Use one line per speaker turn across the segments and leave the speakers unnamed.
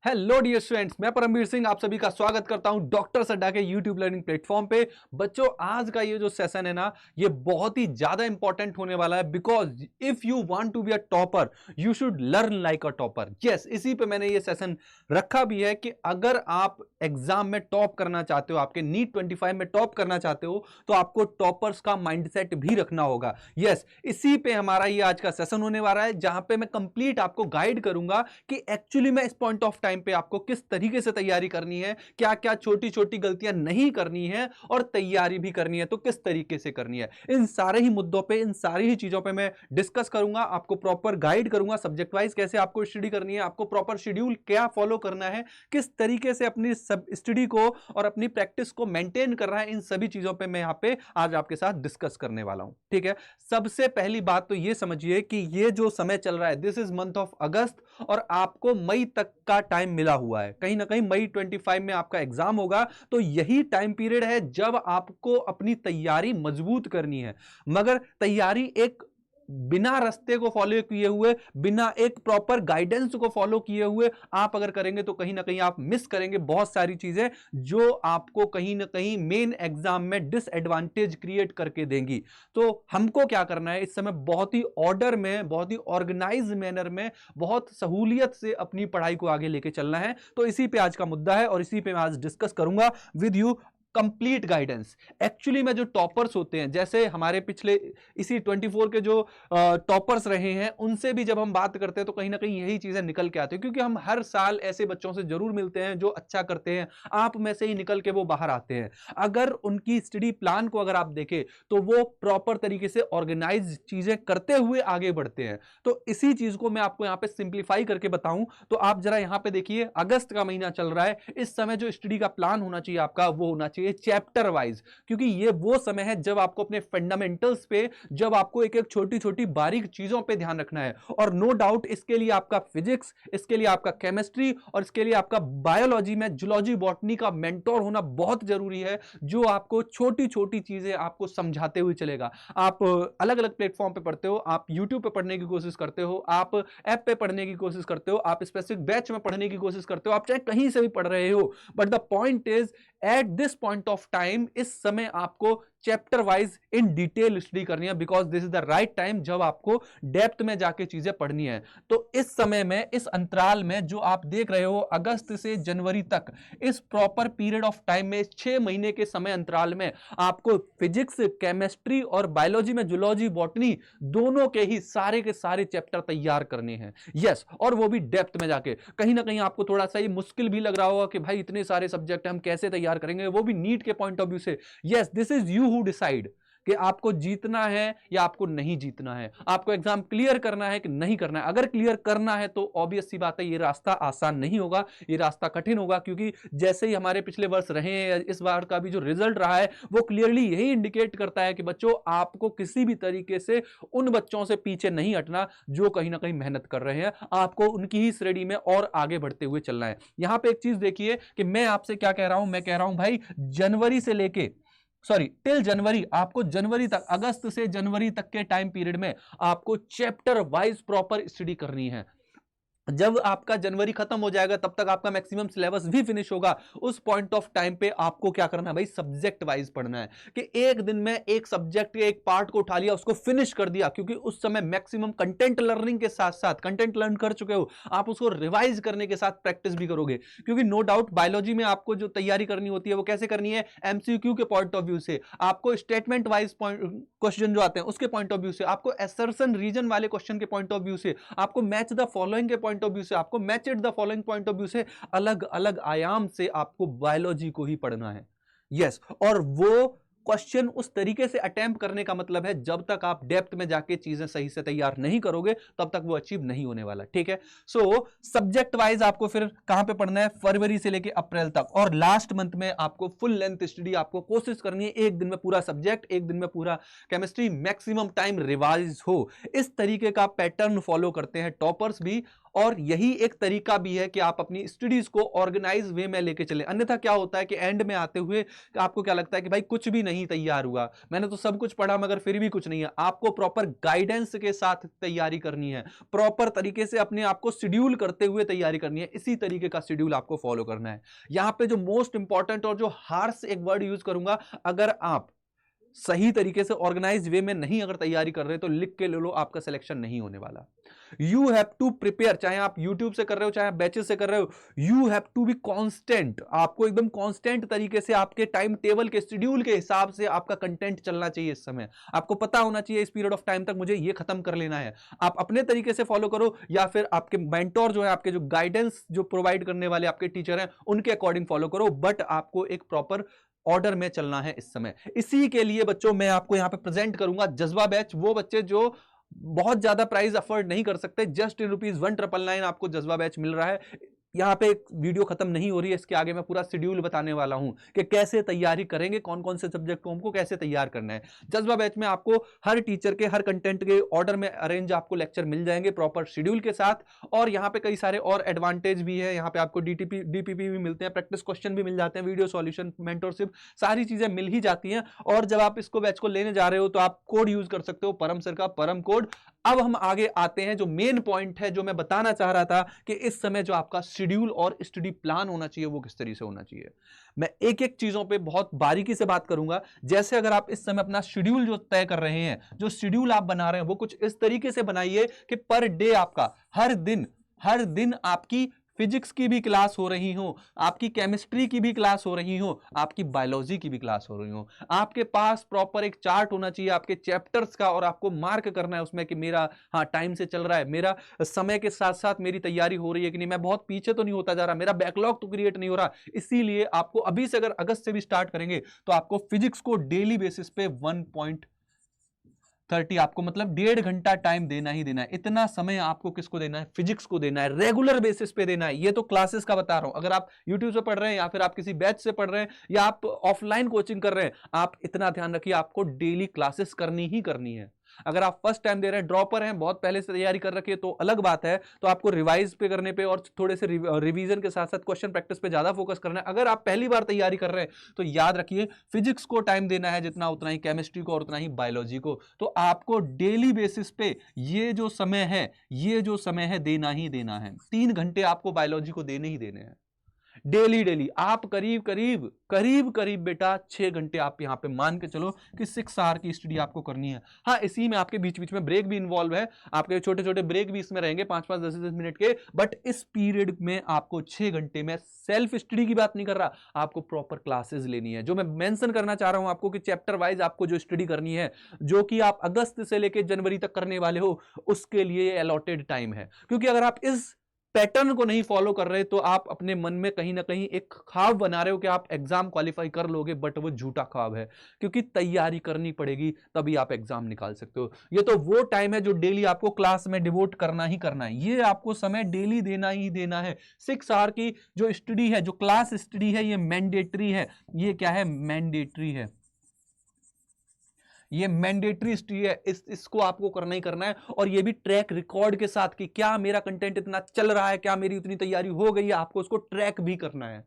Hello dear students, मैं परमवीर सिंह आप सभी का स्वागत करता हूं डॉक्टर सड्डा के यूट्यूब लर्निंग प्लेटफॉर्म पे। बच्चों, आज का ये जो सेशन है ना, ये बहुत ही ज्यादा इंपॉर्टेंट होने वाला है because if you want to be a topper you should learn like a topper. Yes, इसी पे मैंने ये सेशन रखा भी है कि अगर आप एग्जाम में टॉप करना चाहते हो, आपके नीट 25 में टॉप करना चाहते हो, तो आपको टॉपर्स का माइंडसेट भी रखना होगा। यस, इसी पे हमारा ये आज का सेशन होने वाला है, जहां पे मैं कंप्लीट आपको गाइड करूंगा कि एक्चुअली में इस पॉइंट ऑफ टाइम पे आपको किस तरीके से तैयारी करनी है, क्या क्या छोटी छोटी गलतियां नहीं करनी है, और तैयारी भी करनी है तो किस तरीके से करनी है। इन सारे ही मुद्दों पे, इन सारी ही चीजों पे मैं डिस्कस करूंगा, आपको प्रॉपर गाइड करूंगा सब्जेक्ट वाइज कैसे आपको स्टडी करनी है, आपको प्रॉपर शेड्यूल क्या फॉलो करना है, किस तरीके से अपनी सब स्टडी को और अपनी प्रैक्टिस को मेंटेन करना है। इन सभी चीजों पे मैं यहां पे आज आपके साथ डिस्कस करने वाला हूं। ठीक है, सबसे पहली बात तो यह समझिए कि ये जो समय चल रहा है, दिस इज मंथ ऑफ अगस्त, और आपको मई तक का टाइम मिला हुआ है। कहीं ना कहीं मई 25 में आपका एग्जाम होगा, तो यही टाइम पीरियड है जब आपको अपनी तैयारी मजबूत करनी है। मगर तैयारी एक बिना रास्ते को फॉलो किए हुए, बिना एक प्रॉपर गाइडेंस को फॉलो किए हुए आप अगर करेंगे तो कहीं ना कहीं आप मिस करेंगे बहुत सारी चीजें जो आपको कहीं ना कहीं मेन एग्जाम में डिसएडवांटेज क्रिएट करके देंगी। तो हमको क्या करना है, इस समय बहुत ही ऑर्डर में, बहुत ही ऑर्गेनाइज मैनर में, बहुत सहूलियत से अपनी पढ़ाई को आगे लेके चलना है। तो इसी पे आज का मुद्दा है और इसी पे मैं आज डिस्कस करूंगा with you complete guidance. Actually में जो टॉपर्स होते हैं, जैसे हमारे पिछले इसी 24 के जो टॉपर्स रहे हैं, उनसे भी जब हम बात करते हैं तो कहीं ना कहीं यही चीजें निकल के आती है, क्योंकि हम हर साल ऐसे बच्चों से जरूर मिलते हैं जो अच्छा करते हैं, आप में से ही निकल के वो बाहर आते हैं। अगर उनकी स्टडी प्लान को अगर आप देखें तो वो प्रॉपर तरीके से ऑर्गेनाइज चीजें करते हुए आगे बढ़ते हैं। तो इसी चीज को मैं आपको यहां पे सिंप्लीफाई करके बताऊं तो आप जरा यहां पे देखिए, अगस्त का महीना चल रहा है, इस समय जो स्टडी का प्लान होना चाहिए आपका, वो होना चाहिए चैप्टर वाइज। क्योंकि ये वो समय है जब आपको अपने फंडामेंटल्स पे, जब आपको एक एक छोटी छोटी बारीक चीजों पे ध्यान रखना है। और नो डाउट इसके लिए आपका फिजिक्स, इसके लिए आपका केमिस्ट्री और इसके लिए आपका बायोलॉजी में जूलॉजी बॉटनी का मेंटोर होना बहुत जरूरी है, जो आपको छोटी छोटी चीजें आपको समझाते हुए चलेगा। आप अलग अलग प्लेटफॉर्म पे पढ़ते हो, आप यूट्यूब पे पढ़ने की कोशिश करते हो, आप ऐप पे पढ़ने की कोशिश करते हो, आप स्पेसिफिक बैच में पढ़ने की कोशिश करते हो, आप चाहे कहीं से भी पढ़ रहे हो, but the point is at this point of time, इस समय आपको chapter wise in detail study करनी है, because this is the right time जब आपको डेप्थ में जाके चीजें पढ़नी है। तो इस समय में, इस अंतराल में जो आप देख रहे हो अगस्त से जनवरी तक, इस प्रॉपर पीरियड ऑफ टाइम में, 6 महीने के समय अंतराल में आपको फिजिक्स, केमिस्ट्री और बायोलॉजी में जूलॉजी बॉटनी दोनों के ही सारे के सारे चैप्टर तैयार करने हैं। यस, और वो भी डेप्थ में जाके। कहीं ना कहीं आपको थोड़ा सा ये मुश्किल भी लग रहा होगा कि भाई इतने सारे सब्जेक्ट हम कैसे तैयार करेंगे, वो भी नीट के पॉइंट ऑफ व्यू से। Yes, this is you who decide कि आपको जीतना है या आपको नहीं जीतना है, आपको एग्जाम क्लियर करना है कि नहीं करना है। अगर क्लियर करना है तो ऑब्वियस सी बात है, ये रास्ता आसान नहीं होगा, ये रास्ता कठिन होगा, क्योंकि जैसे ही हमारे पिछले वर्ष रहे हैं, इस बार का भी जो रिजल्ट रहा है वो क्लियरली यही इंडिकेट करता है कि बच्चों, आपको किसी भी तरीके से उन बच्चों से पीछे नहीं हटना जो कहीं ना कहीं मेहनत कर रहे हैं, आपको उनकी ही श्रेणी में और आगे बढ़ते हुए चलना है। यहां पे एक चीज देखिए कि मैं आपसे क्या कह रहा हूं, मैं कह रहा हूं भाई, जनवरी से लेके, सॉरी टिल जनवरी, आपको जनवरी तक, अगस्त से जनवरी तक के टाइम पीरियड में आपको चैप्टर वाइज प्रॉपर स्टडी करनी है। जब आपका जनवरी खत्म हो जाएगा तब तक आपका मैक्सिमम सिलेबस भी फिनिश होगा। उस पॉइंट ऑफ टाइम पे आपको क्या करना है भाई, सब्जेक्ट वाइज पढ़ना है कि एक दिन में एक सब्जेक्ट के एक पार्ट को उठा लिया, उसको फिनिश कर दिया, क्योंकि उस समय मैक्सिमम कंटेंट लर्निंग के साथ साथ, कंटेंट लर्न कर चुके हो आप, उसको रिवाइज करने के साथ प्रैक्टिस भी करोगे। क्योंकि नो डाउट बायोलॉजी में आपको जो तैयारी करनी होती है वो कैसे करनी है, एमसीक्यू के पॉइंट ऑफ व्यू से, आपको स्टेटमेंट वाइज क्वेश्चन जो आते हैं उसके पॉइंट ऑफ व्यू से, आपको असर्शन रीजन वाले क्वेश्चन के पॉइंट ऑफ व्यू से, आपको मैच द फॉलोइंग के पॉइंट ऑफ व्यू से, आपको match it the following point of view से, अलग अलग आयाम से आपको बायोलॉजी को ही पढ़ना है। यस, और वो क्वेश्चन उस तरीके से अटेम्प्ट करने का मतलब है, जब तक आप डेप्थ में जाके चीजें सही से तैयार नहीं करोगे तब तक वो अचीव नहीं होने वाला। ठीक है, सो सब्जेक्ट वाइज आपको फिर कहां पे पढ़ना है, फरवरी से लेके अप्रैल तक, और लास्ट मंथ में आपको फुल लेंथ स्टडी आपको कोशिश करनी है, एक दिन में पूरा सब्जेक्ट, एक दिन में पूरा केमिस्ट्री, मैक्सिमम टाइम रिवाइज हो। इस तरीके का पैटर्न फॉलो करते हैं टॉपर्स भी, और यही एक तरीका भी है कि आप अपनी स्टडीज को ऑर्गेनाइज वे में लेके चले। अन्यथा क्या होता है कि एंड में आते हुए आपको क्या लगता है कि भाई कुछ भी नहीं नहीं तैयार हुआ, मैंने तो सब कुछ पढ़ा मगर फिर भी कुछ नहीं है। आपको प्रॉपर गाइडेंस के साथ तैयारी करनी है, प्रॉपर तरीके से अपने आप को शेड्यूल करते हुए तैयारी करनी है। इसी तरीके का शेड्यूल आपको फॉलो करना है। यहां पे जो मोस्ट इंपॉर्टेंट और जो हार्श एक वर्ड यूज करूंगा, अगर आप सही तरीके से ऑर्गेनाइज वे में नहीं अगर तैयारी कर रहे तो लिख के ले लो, आपका सिलेक्शन नहीं होने वाला। यू हैव टू प्रिपेयर, चाहे आप यूट्यूब से कर रहे हो चाहे आप बैचेस से कर रहे हो, you have to be constant. आपको एकदम कांस्टेंट तरीके से आपके टाइम टेबल के शेड्यूल के हिसाब से आपका कंटेंट चलना चाहिए। इस समय आपको पता होना चाहिए इस पीरियड ऑफ टाइम तक मुझे ये खत्म कर लेना है। आप अपने तरीके से फॉलो करो या फिर आपके मेंटोर जो है, आपके जो गाइडेंस जो प्रोवाइड करने वाले आपके टीचर हैं, उनके अकॉर्डिंग फॉलो करो, बट आपको एक प्रॉपर ऑर्डर में चलना है इस समय। इसी के लिए बच्चों मैं आपको यहां पे प्रेजेंट करूंगा जज्बा बैच। वो बच्चे जो बहुत ज्यादा प्राइस अफोर्ड नहीं कर सकते, जस्ट इन ₹1,999 आपको जज्बा बैच मिल रहा है। यहां पे एक वीडियो खत्म नहीं हो रही है, इसके आगे मैं पूरा शेड्यूल बताने वाला हूं कि कैसे तैयारी करेंगे, कौन कौन से सब्जेक्ट को हमको कैसे तैयार करना है। जज्बा बैच में आपको हर टीचर के हर कंटेंट के ऑर्डर में अरेंज आपको लेक्चर मिल जाएंगे प्रॉपर शेड्यूल के साथ। और यहां पे कई सारे और एडवांटेज भी है। यहां पे आपको डीपीपी भी मिलते हैं, प्रैक्टिस क्वेश्चन भी मिल जाते हैं, वीडियो सॉल्यूशन, मेंटरशिप, सारी चीजें मिल ही जाती हैं। और जब आप इसको बैच को लेने जा रहे हो तो आप कोड यूज कर सकते हो, परम सर का परम कोड। अब हम आगे आते हैं, जो मेन पॉइंट है जो मैं बताना चाह रहा था कि इस समय जो आपका शेड्यूल और स्टडी प्लान होना चाहिए वो किस तरीके से होना चाहिए। मैं एक एक चीजों पे बहुत बारीकी से बात करूंगा। जैसे अगर आप इस समय अपना शेड्यूल जो तय कर रहे हैं, जो शेड्यूल आप बना रहे हैं, वो कुछ इस तरीके से बनाइए कि पर डे आपका हर दिन आपकी फिजिक्स की भी क्लास हो रही हो, आपकी केमिस्ट्री की भी क्लास हो रही हो, आपकी बायोलॉजी की भी क्लास हो रही हो। आपके पास प्रॉपर एक चार्ट होना चाहिए आपके चैप्टर्स का, और आपको मार्क करना है उसमें कि मेरा हाँ टाइम से चल रहा है, मेरा समय के साथ साथ मेरी तैयारी हो रही है कि नहीं, मैं बहुत पीछे तो नहीं होता जा रहा, मेरा बैकलॉग तो क्रिएट नहीं हो रहा। इसीलिए आपको अभी से, अगर अगस्त से भी स्टार्ट करेंगे तो आपको फिजिक्स को डेली बेसिस पे 1.30 आपको मतलब 1.5 घंटा टाइम देना ही देना है। इतना समय आपको किसको देना है? फिजिक्स को देना है, रेगुलर बेसिस पे देना है। ये तो क्लासेस का बता रहा हूं। अगर आप यूट्यूब से पढ़ रहे हैं या फिर आप किसी बैच से पढ़ रहे हैं या आप ऑफलाइन कोचिंग कर रहे हैं, आप इतना ध्यान रखिए आपको डेली क्लासेस करनी ही करनी है। अगर आप फर्स्ट टाइम दे रहे हैं, ड्रॉपर हैं, बहुत पहले से तैयारी कर रखी है तो अलग बात है, तो आपको रिवाइज पे करने पे और थोड़े से रिवीजन के साथ साथ क्वेश्चन प्रैक्टिस पे ज्यादा फोकस करना है। अगर आप पहली बार तैयारी कर रहे हैं तो याद रखिए फिजिक्स को टाइम देना है जितना, उतना ही केमिस्ट्री को और उतना ही बायोलॉजी को। तो आपको डेली बेसिस पे ये जो समय है देना ही देना है। 3 घंटे आपको बायोलॉजी को देने ही देने हैं डेली। आप करीब बेटा 6 घंटे आप यहां पे मान के चलो कि 6 आवर की स्टडी आपको करनी है। हाँ, इसी में आपके बीच बीच में ब्रेक भी इन्वॉल्व है, आपके छोटे छोटे ब्रेक भी इसमें रहेंगे 5-5 10-10 मिनट के। बट इस पीरियड में आपको 6 घंटे में सेल्फ स्टडी की बात नहीं कर रहा, आपको प्रॉपर क्लासेस लेनी है। जो मैं मेंशन करना चाह रहा हूं आपको कि चैप्टर वाइज आपको जो स्टडी करनी है, जो कि आप अगस्त से लेकर जनवरी तक करने वाले हो, उसके लिए अलॉटेड टाइम है। क्योंकि अगर आप इस पैटर्न को नहीं फॉलो कर रहे तो आप अपने मन में कहीं ना कहीं एक ख्वाब बना रहे हो कि आप एग्जाम क्वालिफाई कर लोगे, बट वो झूठा ख्वाब है। क्योंकि तैयारी करनी पड़ेगी तभी आप एग्जाम निकाल सकते हो। ये तो वो टाइम है जो डेली आपको क्लास में डिवोट करना ही करना है। ये आपको समय डेली देना ही देना है। 6 आवर की जो स्टडी है, जो क्लास स्टडी है, ये मैंडेटरी है। ये क्या है? मैंडेटरी है। ये मैंडेटरी स्टडी है, इसको आपको करना ही करना है। और ये भी ट्रैक रिकॉर्ड के साथ कि क्या मेरा कंटेंट इतना चल रहा है, क्या मेरी उतनी तैयारी हो गई है, आपको उसको ट्रैक भी करना है।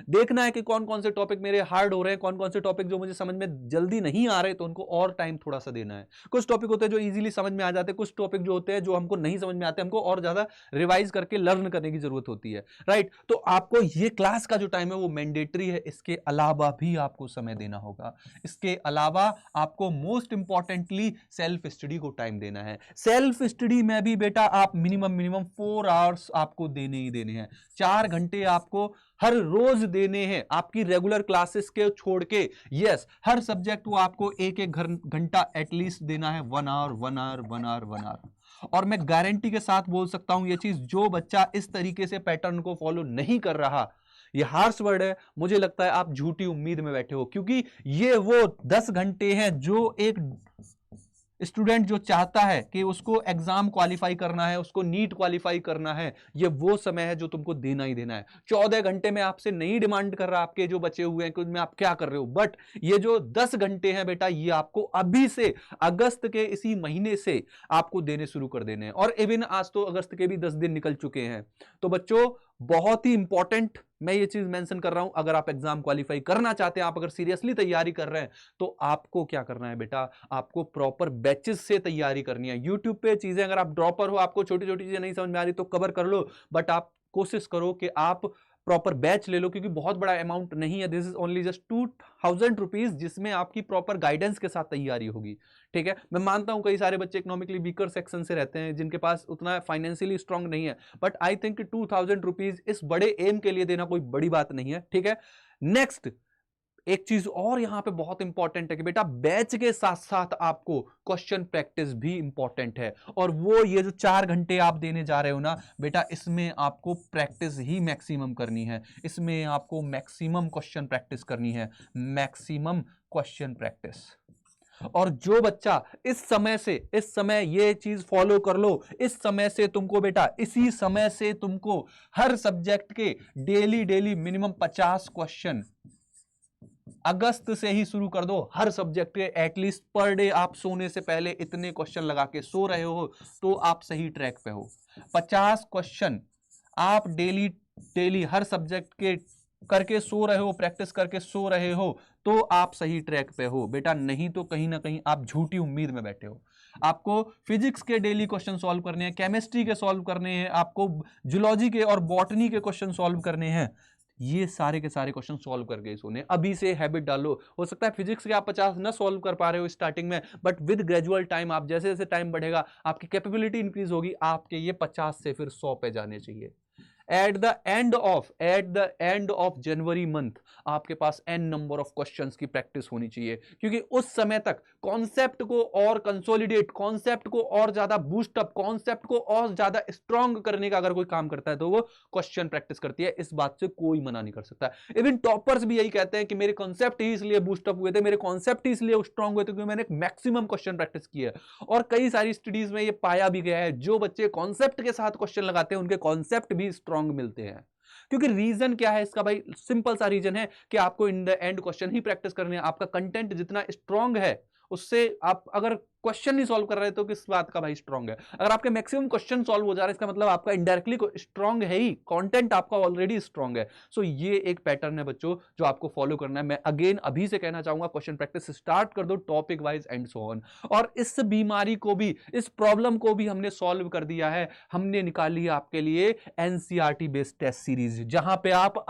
देखना है कि कौन कौन से टॉपिक मेरे हार्ड हो रहे हैं, कौन कौन से टॉपिक जो मुझे समझ में जल्दी नहीं आ रहे, तो उनको और टाइम थोड़ा सा देना है। कुछ टॉपिक होते हैं जो इजीली समझ में आ जाते हैं, कुछ टॉपिक जो होते हैं जो हमको नहीं समझ में आते, हमको और ज्यादा रिवाइज करके लर्न करने की जरूरत होती है, राइट। तो आपको ये क्लास का जो टाइम है वो मैंडेटरी है। इसके अलावा भी आपको समय देना होगा। इसके अलावा आपको मोस्ट इंपॉर्टेंटली सेल्फ स्टडी को टाइम देना है। सेल्फ स्टडी में भी बेटा आप मिनिमम 4 आवर्स आपको देने ही देने हैं। 4 घंटे आपको हर रोज देने हैं, आपकी रेगुलर क्लासेस के छोड़ के। यस, हर सब्जेक्ट को आपको एक घंटा एटलीस्ट देना है। 1 आवर। और मैं गारंटी के साथ बोल सकता हूं ये चीज, जो बच्चा इस तरीके से पैटर्न को फॉलो नहीं कर रहा, ये हार्श वर्ड है, मुझे लगता है आप झूठी उम्मीद में बैठे हो। क्योंकि ये वो 10 घंटे हैं जो एक स्टूडेंट जो चाहता है कि उसको एग्जाम क्वालिफाई करना है, उसको नीट क्वालिफाई करना है, ये वो समय है जो तुमको देना ही देना है। 14 घंटे में आपसे नहीं डिमांड कर रहा आपके जो बचे हुए हैं कि उनमें आप क्या कर रहे हो, बट ये जो 10 घंटे हैं बेटा, ये आपको अभी से अगस्त के इसी महीने से आपको देने शुरू कर देने हैं। और इवन आज तो अगस्त के भी 10 दिन निकल चुके हैं। तो बच्चों बहुत ही इंपॉर्टेंट मैं ये चीज मेंशन कर रहा हूं, अगर आप एग्जाम क्वालिफाई करना चाहते हैं, आप अगर सीरियसली तैयारी कर रहे हैं, तो आपको क्या करना है बेटा, आपको प्रॉपर बैचेस से तैयारी करनी है। यूट्यूब पे चीजें अगर आप ड्रॉपर हो, आपको छोटी छोटी चीजें नहीं समझ में आ रही तो कवर कर लो, बट आप कोशिश करो कि आप प्रॉपर बैच ले लो, क्योंकि बहुत बड़ा अमाउंट नहीं है, this is only just 2000 rupees, जिसमें आपकी प्रॉपर गाइडेंस के साथ तैयारी होगी। ठीक है, मैं मानता हूं कई सारे बच्चे इकोनॉमिकली वीकर सेक्शन से रहते हैं, जिनके पास उतना फाइनेंशियली स्ट्रांग नहीं है, बट आई थिंक 2000 रुपीज इस बड़े एम के लिए देना कोई बड़ी बात नहीं है। ठीक है, नेक्स्ट एक चीज और यहां पे बहुत इंपॉर्टेंट है कि बेटा बैच के साथ साथ आपको क्वेश्चन प्रैक्टिस भी इंपॉर्टेंट है, और वो ये जो 4 घंटे आप देने जा रहे हो ना बेटा, इसमें आपको प्रैक्टिस ही मैक्सिमम करनी है, इसमें आपको मैक्सिमम क्वेश्चन प्रैक्टिस करनी है, मैक्सिमम क्वेश्चन प्रैक्टिस। और जो बच्चा इस समय ये चीज फॉलो कर लो, इस समय से तुमको बेटा, इसी समय से तुमको हर सब्जेक्ट के डेली डेली मिनिमम 50 क्वेश्चन अगस्त से ही शुरू कर दो, हर सब्जेक्ट के एटलीस्ट पर डे आप सोने से पहले इतने क्वेश्चन लगा के सो रहे हो तो आप सही ट्रैक पे हो। 50 क्वेश्चन आप डेली डेली हर सब्जेक्ट के करके सो रहे हो, प्रैक्टिस करके सो रहे हो, तो आप सही ट्रैक पे हो बेटा, नहीं तो कहीं ना कहीं आप झूठी उम्मीद में बैठे हो। आपको फिजिक्स के डेली क्वेश्चन सॉल्व करने हैं, केमिस्ट्री के सॉल्व करने हैं, आपको जूलॉजी के और बॉटनी के क्वेश्चन सॉल्व करने हैं, ये सारे के सारे क्वेश्चन सॉल्व कर गए सोने। अभी से हैबिट डालो, हो सकता है फिजिक्स के आप 50 ना सॉल्व कर पा रहे हो स्टार्टिंग में, बट विद ग्रेजुअल टाइम आप जैसे जैसे टाइम बढ़ेगा आपकी कैपेबिलिटी इंक्रीज होगी, आपके ये 50 से फिर 100 पे जाने चाहिए। At the end of January month आपके पास एन नंबर ऑफ क्वेश्चंस की प्रैक्टिस होनी चाहिए, क्योंकि उस समय तक कॉन्सेप्ट को और कंसोलिडेट, कॉन्सेप्ट को और ज्यादा बूस्ट अप, कॉन्सेप्ट को और ज्यादा स्ट्रांग करने का अगर कोई काम करता है तो वो क्वेश्चन प्रैक्टिस करती है, इस बात से कोई मना नहीं कर सकता। इवन टॉपर्स भी यही कहते हैं कि मेरे कॉन्सेप्ट ही इसलिए बूस्ट अप हुए थे, मेरे कॉन्सेप्ट ही इसलिए स्ट्रांग हुए थे क्योंकि मैंने मैक्सिमम क्वेश्चन प्रैक्टिस की है। और कई सारी स्टडीज में ये पाया भी गया है, जो बच्चे कॉन्सेप्ट के साथ क्वेश्चन लगाते हैं उनके कॉन्सेप्ट भी स्ट्रांग मिलते हैं। क्योंकि रीजन क्या है इसका भाई, सिंपल सा रीजन है कि आपको in the end question he practice करनी है। आपका कंटेंट जितना स्ट्रांग है, उससे आप अगर क्वेश्चन नहीं सॉल्व कर रहे तो किस बात का भाई स्ट्रांग है। अगर आपके मैक्सिमम क्वेश्चन सॉल्व हो जा रहा है, इसका मतलब आपका इनडायरेक्टली स्ट्रांग है ही, कंटेंट आपका ऑलरेडी स्ट्रांग है। सो ये एक पैटर्न है बच्चों जो आपको फॉलो करना है। मैं अगेन अभी से कहना चाहूंगा, क्वेश्चन प्रैक्टिस स्टार्ट कर दो topic wise and so on. और इस बीमारी को भी, इस प्रॉब्लम को भी हमने सॉल्व कर दिया है। हमने निकाली है आपके लिए एनसीईआरटी बेस्ड टेस्ट सीरीज, जहां पे आप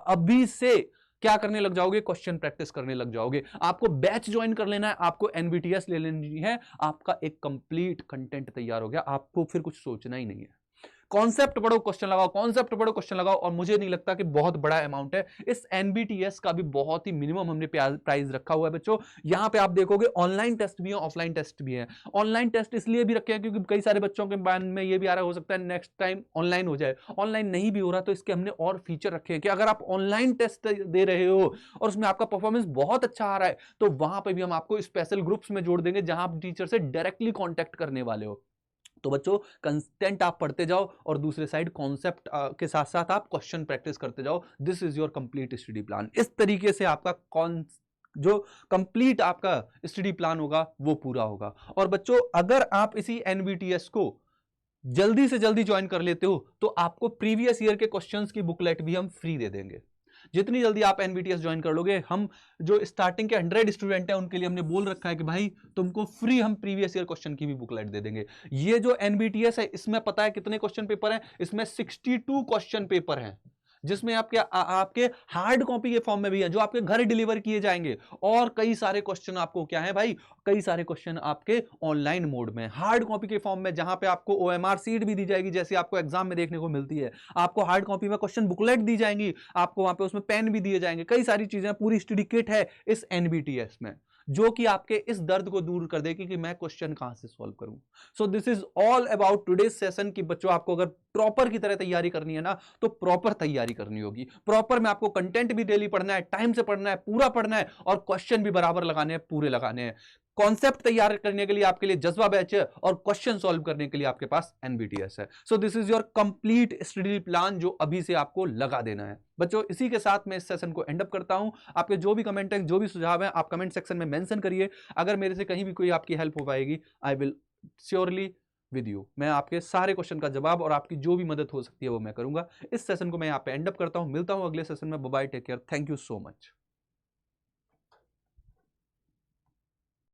अभी से क्या करने लग जाओगे, क्वेश्चन प्रैक्टिस करने लग जाओगे। आपको बैच ज्वाइन कर लेना है, आपको एनबीटीएस ले लेनी है, आपका एक कंप्लीट कंटेंट तैयार हो गया, आपको फिर कुछ सोचना ही नहीं है। कॉन्सेप्ट पढ़ो, क्वेश्चन लगाओ, कॉन्सेप्ट पढ़ो, क्वेश्चन लगाओ। और मुझे नहीं लगता कि बहुत बड़ा अमाउंट है। इस एनबीटीएस का भी बहुत ही मिनिमम हमने प्राइस रखा हुआ है बच्चों। यहां पे आप देखोगे ऑनलाइन टेस्ट भी है, ऑफलाइन टेस्ट भी है। ऑनलाइन टेस्ट इसलिए भी रखे हैं क्योंकि कई सारे बच्चों के मन में ये भी आ रहा हो सकता है नेक्स्ट टाइम ऑनलाइन हो जाए। ऑनलाइन नहीं भी हो रहा तो इसके हमने और फीचर रखे हैं कि अगर आप ऑनलाइन टेस्ट दे रहे हो और उसमें आपका परफॉर्मेंस बहुत अच्छा आ रहा है, तो वहां पर भी हम आपको स्पेशल ग्रुप्स में जोड़ देंगे जहां आप टीचर से डायरेक्टली कॉन्टेक्ट करने वाले हो। तो बच्चों कंटेंट आप पढ़ते जाओ और दूसरे साइड कॉन्सेप्ट के साथ साथ आप क्वेश्चन प्रैक्टिस करते जाओ। This is your complete study plan. इस तरीके से आपका जो कंप्लीट आपका स्टडी प्लान होगा वो पूरा होगा। और बच्चों अगर आप इसी एनबीटीएस को जल्दी से जल्दी ज्वाइन कर लेते हो तो आपको प्रीवियस ईयर के क्वेश्चंस की बुकलेट भी हम फ्री दे देंगे। जितनी जल्दी आप एनबीटीएस ज्वाइन कर लोगे, हम जो स्टार्टिंग के 100 स्टूडेंट हैं उनके लिए हमने बोल रखा है कि भाई तुमको फ्री हम प्रीवियस ईयर क्वेश्चन की भी बुकलेट दे देंगे। ये जो एनबीटीएस है इसमें पता है कितने क्वेश्चन पेपर हैं? इसमें 62 क्वेश्चन पेपर हैं, जिसमें आपके हार्ड कॉपी के फॉर्म में भी है जो आपके घर डिलीवर किए जाएंगे, और कई सारे क्वेश्चन आपको क्या है भाई, कई सारे क्वेश्चन आपके ऑनलाइन मोड में हार्ड कॉपी के फॉर्म में, जहां पे आपको ओएमआर सीट भी दी जाएगी जैसे आपको एग्जाम में देखने को मिलती है। आपको हार्ड कॉपी में क्वेश्चन बुकलेट दी जाएंगी, आपको वहां पे उसमें पेन भी दिए जाएंगे, कई सारी चीजें, पूरी स्टडी किट है इस एनबीटीएस में जो कि आपके इस दर्द को दूर कर देगी कि मैं क्वेश्चन कहां से सॉल्व करूं। So this is all about today's session कि बच्चों आपको अगर प्रॉपर की तरह तैयारी करनी है ना तो प्रॉपर तैयारी करनी होगी। प्रॉपर में आपको कंटेंट भी डेली पढ़ना है, टाइम से पढ़ना है, पूरा पढ़ना है, और क्वेश्चन भी बराबर लगाने हैं, पूरे लगाने हैं। कॉन्सेप्ट तैयार करने के लिए आपके लिए जज्बा बैच है और क्वेश्चन सॉल्व करने के लिए आपके पास एनबीटीएस है। So this is your complete study plan जो अभी से आपको लगा देना है। बच्चों इसी के साथ मैं इस सेशन को एंड अप करता हूं। आपके जो भी कमेंट है, जो भी सुझाव है, आप कमेंट सेक्शन में मेंशन करिए। अगर मेरे से कहीं भी कोई आपकी हेल्प हो पाएगी, I will surely with you. मैं आपके सारे क्वेश्चन का जवाब और आपकी जो भी मदद हो सकती है वो मैं करूंगा। इस सेशन को मैं यहाँ पे एंड अप करता हूँ, मिलता हूँ अगले सेशन में। Bye bye, take care, thank you so much.